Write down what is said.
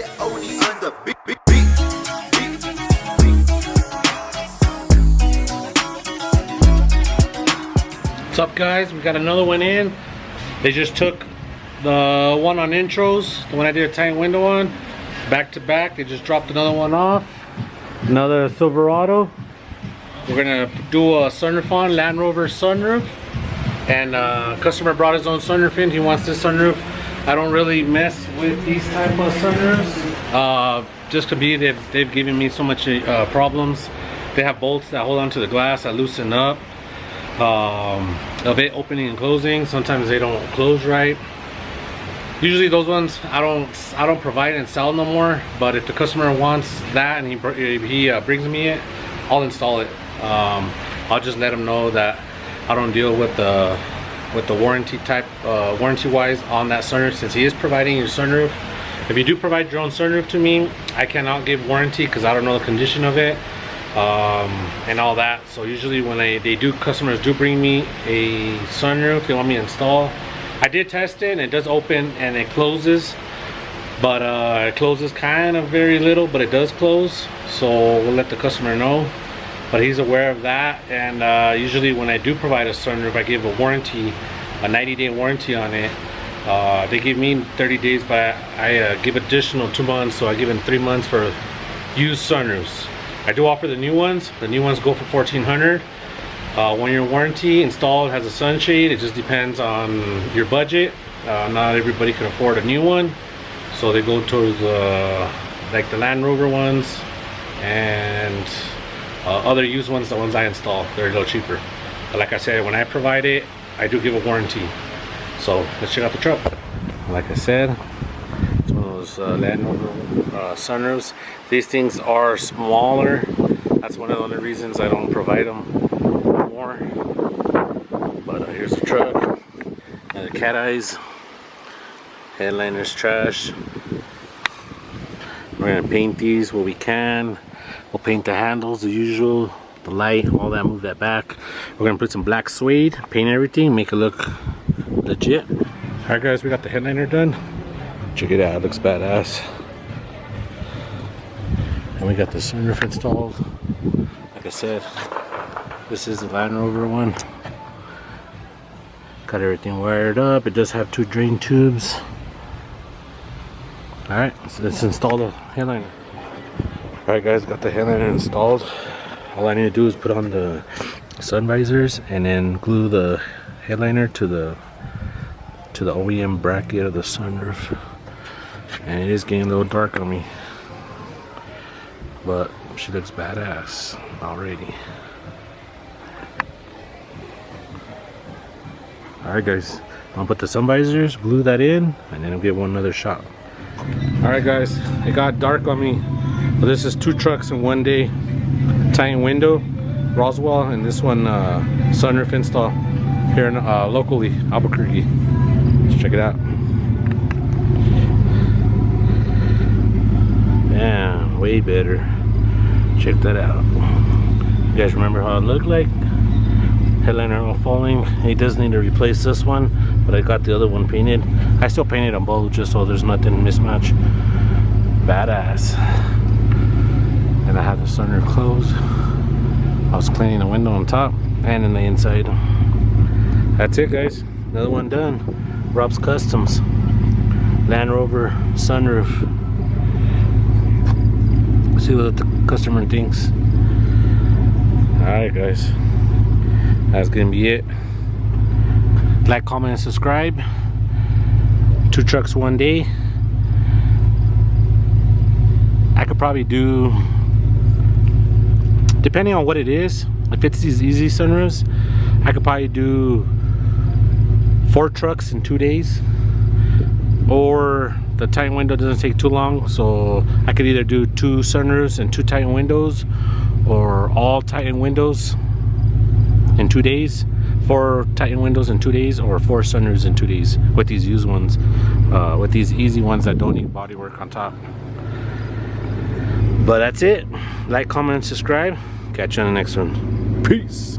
What's up, guys? We got another one in. They just took the one on intros, the one I did a tiny window on, back to back. They just dropped another one off, another Silverado. We're gonna do a sunroof on, Land Rover sunroof, and customer brought his own sunroof in. He wants this sunroof. I don't really mess with these type of sunroofs, just to be they've given me so much problems. They have bolts that hold onto the glass that loosen up, of it opening and closing. Sometimes they don't close right. Usually those ones I don't provide and sell no more, but if the customer wants that and he brings me it, I'll install it. I'll just let him know that I don't deal with the warranty type, warranty wise on that sunroof, since he is providing your sunroof. If you do provide your own sunroof to me, I cannot give warranty because I don't know the condition of it, and all that. So usually when customers do bring me a sunroof, they want me to install, I did test it and it does open and it closes, but it closes kind of very little, but it does close. So we'll let the customer know, but he's aware of that. And usually when I do provide a sunroof, I give a warranty, a 90-day warranty on it. They give me 30 days, but I give additional 2 months, so I give them 3 months for used sunroofs. I do offer the new ones. The new ones go for $1,400. 1-year warranty. Installed, has a sunshade. It just depends on your budget. Not everybody can afford a new one, so they go towards like the Land Rover ones and other used ones. The ones I install, they're a little cheaper. But like I said, when I provide it, I do give a warranty. So let's check out the truck. Like I said, it's one of those Land Rover sunroofs. These things are smaller. That's one of the only reasons I don't provide them more. But here's the truck. And the cat eyes. Headliner's trash. We're gonna paint these where we can. We'll paint the handles, the usual, the light, all that, move that back. We're gonna put some black suede, paint everything, make it look legit. Alright guys, we got the headliner done. Check it out, it looks badass. And we got the sunroof installed. Like I said, this is the Land Rover one. Got everything wired up. It does have 2 drain tubes. Alright, so let's install the headliner. Alright guys, got the headliner installed. All I need to do is put on the sun visors and then glue the headliner to the OEM bracket of the sunroof. And it is getting a little dark on me, but she looks badass already. Alright guys, I'm gonna put the sun visors, glue that in, and then I'll give one another shot. Alright guys, it got dark on me. Well, this is 2 trucks in one day. Tiny window, Roswell, and this one sunroof install here in locally, Albuquerque. Let's check it out. Yeah, way better. Check that out. You guys remember how it looked like? Headliner all falling. He does need to replace this one, but I got the other one painted. I still painted them both just so there's nothing mismatch. Badass. And I had the sunroof closed. I was cleaning the window on top and in the inside. That's it guys, another one done. Rob's Customs, Land Rover sunroof. See what the customer thinks. Alright guys, that's gonna be it. Like, comment, and subscribe. 2 trucks one day. I could probably do, depending on what it is, if it's these easy sunroofs, I could probably do 4 trucks in 2 days. Or the tight window doesn't take too long, so I could either do 2 sunroofs and 2 tight windows, or all tighten windows in 2 days, 4 tighten windows in 2 days, or 4 sunroofs in 2 days with these used ones, with these easy ones that don't need body work on top. But that's it. Like, comment, and subscribe. Catch you on the next one. Peace.